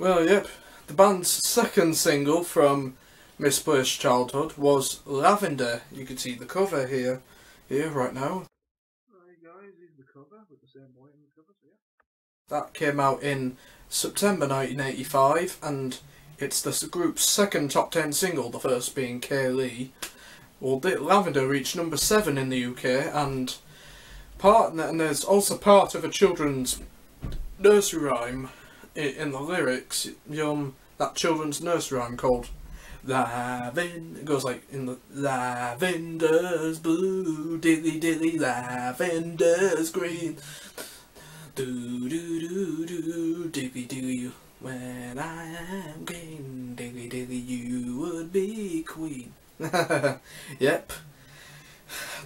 Well, yep. The band's second single from Misplaced Childhood was Lavender. You can see the cover here right now. Hey guys, here's the cover with the same boy in the cover, so yeah. That came out in September 1985, and it's the group's second top 10 single, the first being Kaylee. Well, Lavender reached number 7 in the UK, and there's also part of a children's nursery rhyme in the lyrics. That children's nursery rhyme called Lavender. It goes like in the lavender's blue, dilly dilly, lavender's green. Do do do do, dilly dilly. When I am green, dilly dilly, you would be queen. Yep.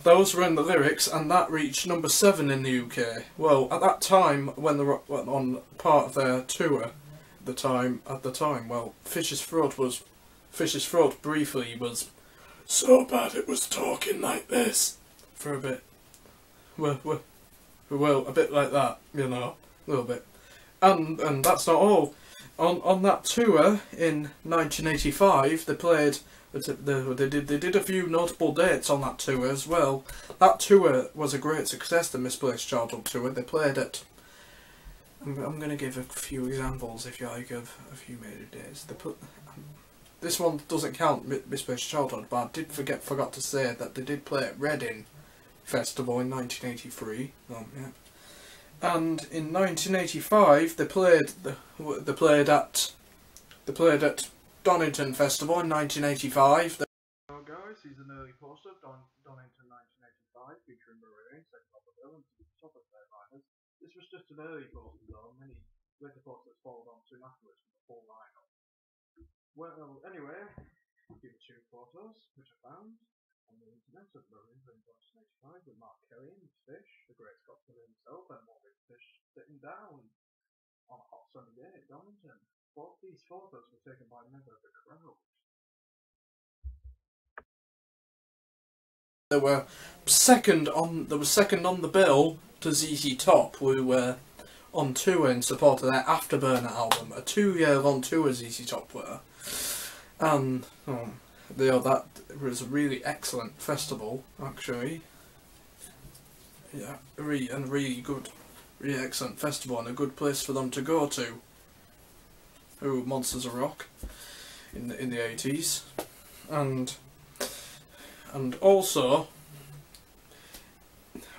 Those were in the lyrics, and that reached number 7 in the UK. Well, at that time, when they were on part of their tour, at the time, well, Fish's Throat briefly was so bad it was talking like this for a bit. Well, a bit like that, you know, a little bit. And that's not all. On that tour in 1985, they did a few notable dates on that tour as well. That tour was a great success, the Misplaced Childhood tour. They played at... I'm going to give a few examples, if you like, of a few major dates. This one doesn't count Misplaced Childhood, but I forgot to say that they did play at Reading Festival in 1983. Yeah. And in 1985, they played at Donington Festival in 1985. Hello guys, here's an early poster of Donington 1985 featuring Marillion, second on the bill, and top of their liners. This was just an early poster though, many later posters followed on soon afterwards with the full lineup. Well, anyway, give you 2 photos which I found on the internet of Marillion in 1985 with Mark Kelly and Fish, the great Scotsman himself, and Morgan Fish sitting down on a hot sunny day at Donington. Both these photos were taken by a member of the crowd. They were second on the bill to ZZ Top, who were on tour in support of their Afterburner album, a 2-year-long tour ZZ Top were. And that was a really excellent festival, actually. Yeah, really good, really excellent festival, and a good place for them to go to. Monsters of Rock in the 80s, and also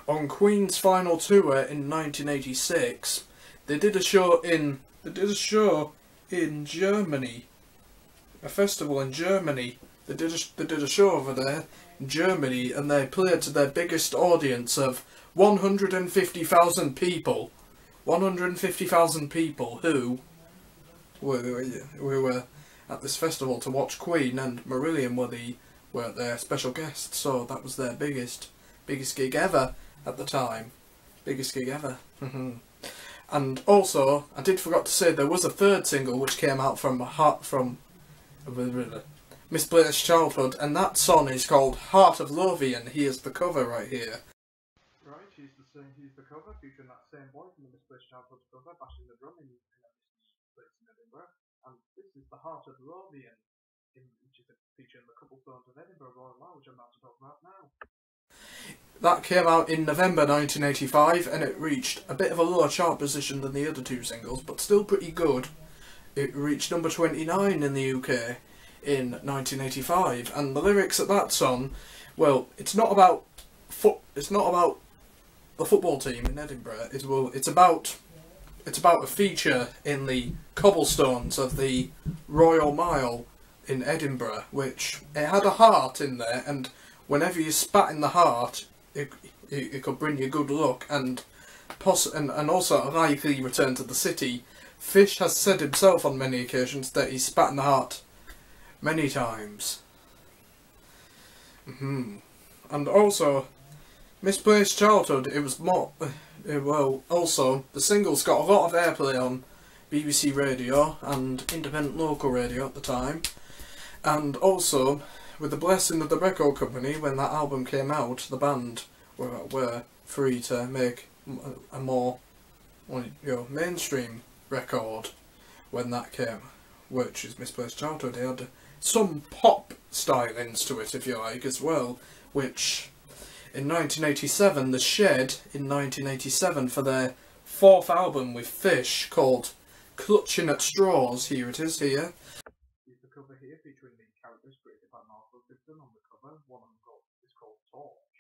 on Queen's final tour in 1986, they did a show in Germany, a festival in Germany. They did a show over there in Germany, and they played to their biggest audience of 150,000 people. 150,000 people who were at this festival to watch Queen, and Marillion were their special guests, so that was their biggest gig ever at the time. Biggest gig ever. And also, I did forget to say there was a third single which came out from Misplaced Childhood, and that song is called Heart of Lothie, and here's the cover right here. Right, here's the cover featuring that same boy from the Misplaced Childhood cover bashing the drum in place in Edinburgh, and this is the Heart of Lothie, which is featuring the couple films of Edinburgh Royal Mile, which I'm about to talk about now. That came out in November 1985, and it reached a bit of a lower chart position than the other 2 singles, but still pretty good. It reached number 29 in the UK in 1985, and the lyrics of that song, well, it's not about the football team in Edinburgh. It's about a feature in the cobblestones of the Royal Mile in Edinburgh, which it had a heart in there, and whenever you spat in the heart, it could bring you good luck and also a likely return to the city. Fish has said himself on many occasions that he spat in the heart many times. And also, Misplaced Childhood, it was more... well, also, the singles got a lot of airplay on BBC Radio and independent local radio at the time. And also, with the blessing of the record company, when that album came out, the band were free to make a more mainstream record, when that came, which is Misplaced Childhood. It had some pop stylings to it, if you like, as well, which in 1987, The Shed in 1987 for their 4th album with Fish called Clutching at Straws. Here it is here. Here's the cover here featuring the characters created by Marvel on the cover. One of them is called Torch.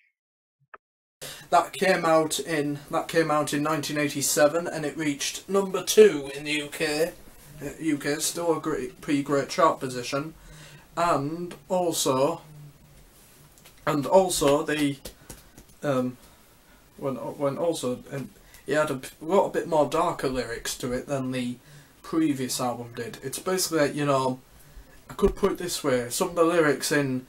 That came out in 1987 and it reached number 2 in the UK. UK still a pretty great chart position, and also the he had a lot bit more darker lyrics to it than the previous album did. It's basically like, you know, I could put it this way, some of the lyrics in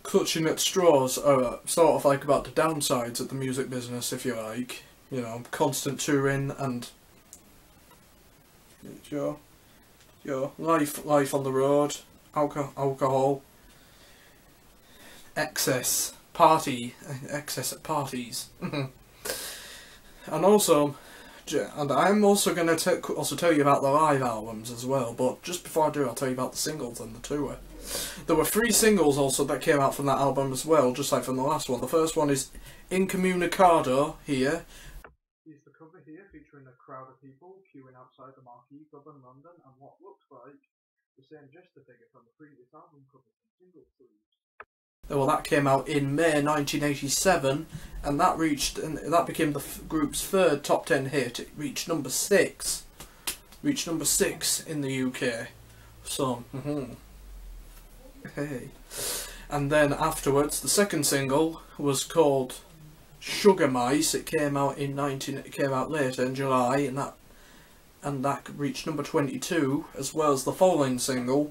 Clutching at Straws are sort of like about the downsides of the music business, if you like. You know, constant touring and your life on the road, alcohol, excess at parties. And I'm also going to tell you about the live albums as well, but just before I do, I'll tell you about the singles and the tour. There were 3 singles also that came out from that album as well, just like from the last one. The first one is Incommunicado here. Here's the cover here, featuring a crowd of people queuing outside the Marquee Club in London, and what looks like the same gesture figure from the previous album cover and single sleeves. Well, that came out in May 1987, and that became the group's 3rd top 10 hit. It reached number 6. In the UK. So, hey. And then afterwards, the second single was called Sugar Mice. It came out later in July, and that reached number 22, as well as the following single,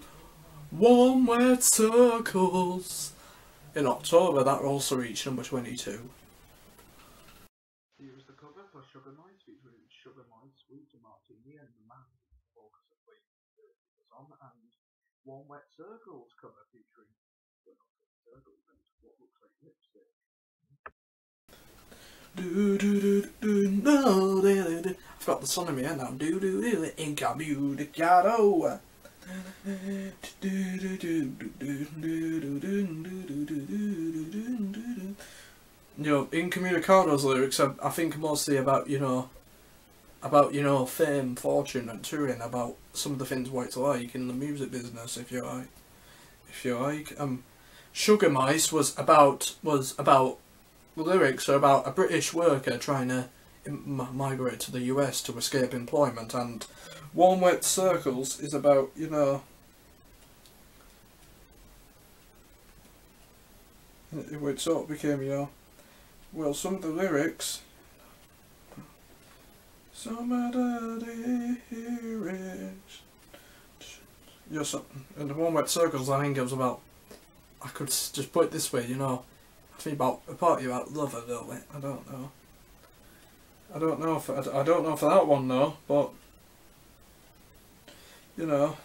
Warm Wet Circles. In October, that also reached number 22. Here is the cover for Sugar Mice, featuring Sugar Mice, Sweet and Martini, and the man who focus of was on, and Warm Wet Circles cover featuring circles and what looks like lipstick. I've got the sun in my hand now. Incommunicado. You know, Incommunicado's lyrics are, I think, mostly about, you know, fame, fortune and touring, about some of the things what it's like in the music business, if you like. Sugar Mice was about lyrics are about a British worker trying to migrate to the US to escape employment, and Warm Wet Circles is about, you know, it sort of became, you know, well, some of the lyrics, some of the lyrics, yes, and the Warm Wet Circles, I think it was about, I could just put it this way, you know, I think about a party about love a little bit. I don't know for that one though, but you know.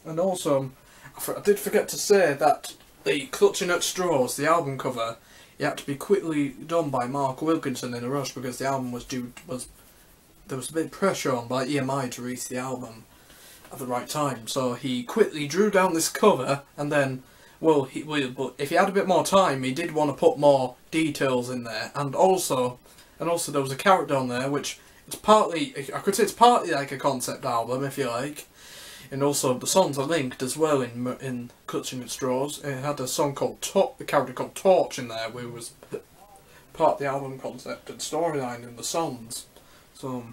And also, I did forget to say that the Clutching at Straws, the album cover, it had to be quickly done by Mark Wilkinson in a rush because the album there was a bit of pressure on by EMI to release the album at the right time. So he quickly drew down this cover, and then, but if he had a bit more time, he did want to put more details in there, and also there was a character on there which I could say it's partly like a concept album, if you like. And also the songs are linked as well in Clutching at Straws. It had a song called a character called Torch in there, which was part of the album concept and storyline in the songs. So,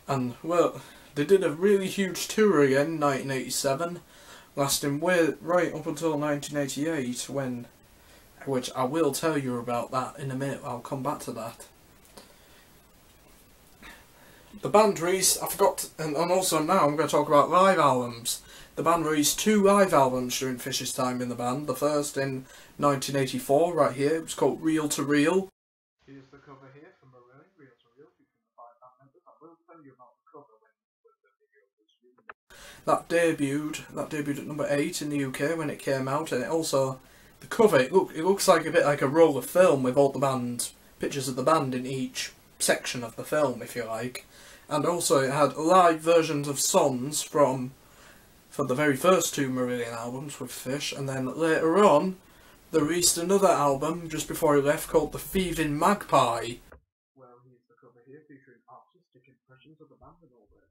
and well, they did a really huge tour again in 1987, lasting right up until 1988, which I will tell you about that in a minute. I'll come back to that. The band released, and also now I'm going to talk about live albums. The band released 2 live albums during Fish's time in the band. The first in 1984, right here. It was called Reel to Reel. Here's the cover here from Marillion, Reel to Reel, featuring the 5 band members. I will tell you about the cover when the video was released. That debuted at number 8 in the UK when it came out, and it also, the cover, it looks like a bit like a roll of film with all the pictures of the band in each section of the film, if you like. And also it had live versions of songs for the very first two Marillion albums with Fish, and then later on they released another album just before he left called The Thieving Magpie. Well, here's the cover here featuring artistic impressions of the band and all that,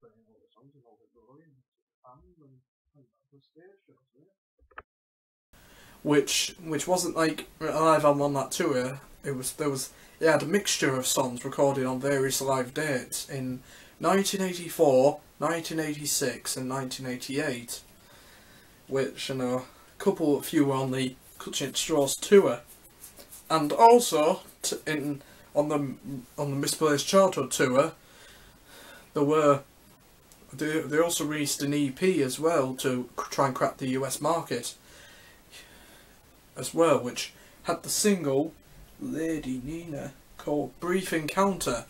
playing all the songs and all the glory and the stage shows there. Which wasn't like a live album on that tour. It had a mixture of songs recorded on various live dates in 1984, 1986 and 1988, which, you know, a few were on the Clutching at Straws tour, and also on the Misplaced Childhood tour, they also released an EP as well to try and crack the US market as well, which had the single Lady Nina called Brief Encounter.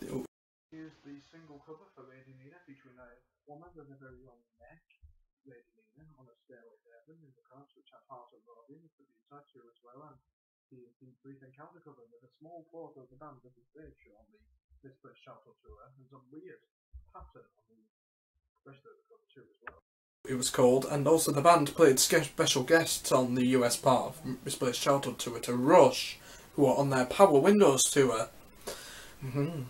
Here's the single cover for Lady Nina, featuring a woman with a very long neck, Lady Nina, on a stairway to heaven in the chorus, which had Heart of Lothie as the B-side too as well, and the Brief Encounter cover with a small photo of the band at the stage show on the Misplaced Childhood tour, and some weird pattern on the rest of the cover too as well. It was called, and also the band played special guests on the US part of Misplaced Childhood tour to Rush, who were on their Power Windows tour. Well,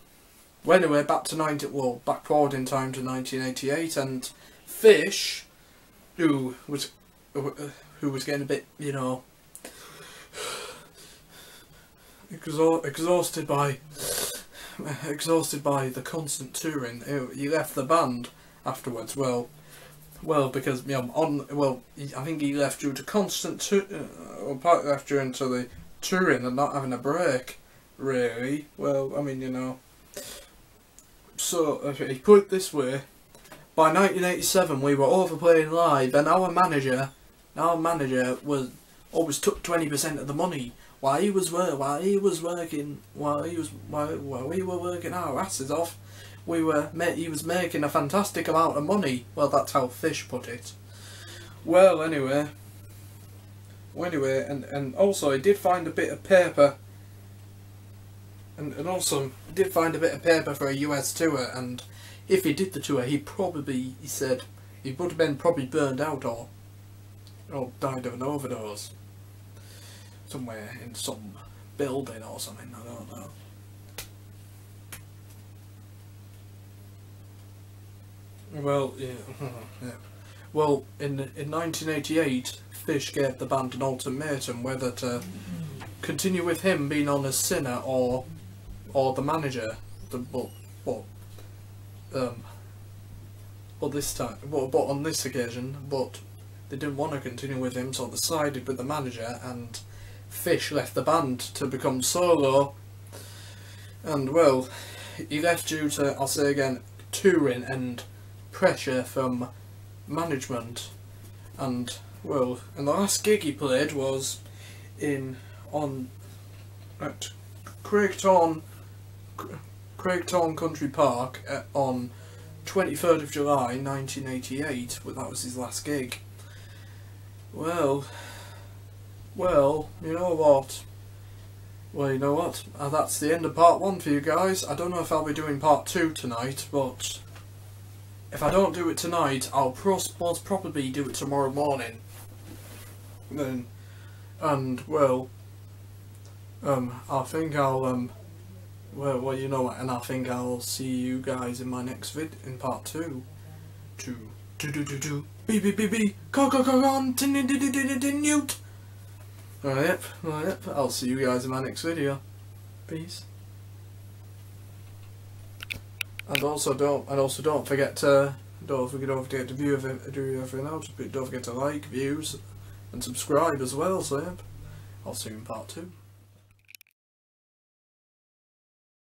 anyway, back forward in time to 1988, and Fish, who was getting a bit, you know, exhausted by the constant touring, he left the band afterwards. Well, because I think he left due to constant partly left due to the touring and not having a break, really. Well, I mean, you know. So he put it this way: by 1987, we were overplaying live, and our manager always took 20% of the money while we were working our asses off. He was making a fantastic amount of money. Well, that's how Fish put it. Well, anyway, and also he did find a bit of paper, and also did find a bit of paper for a US tour. And if he did the tour, he said he would have been probably burned out or died of an overdose somewhere in some building or something. I don't know. Well, yeah. Well, in 1988, Fish gave the band an ultimatum whether to continue with him being on as Sinner or the manager. But on this occasion, they didn't want to continue with him, so they sided with the manager, and Fish left the band to become solo. And well, he left due to, I'll say again, touring and pressure from management. And well, and the last gig he played was at Craigtorn Country Park on 23rd of July 1988. Well, that was his last gig. Well, you know what? Well, you know what? That's the end of part 1 for you guys. I don't know if I'll be doing part 2 tonight, but if I don't do it tonight, I'll most probably do it tomorrow morning. Then, and well, I think I'll well, you know what? And I think I'll see you guys in my next in part 2. Continued. Yep. I'll see you guys in my next video. Peace. And also don't forget to view everything else. Don't forget to like, views, and subscribe as well. So yep, I'll see you in part 2.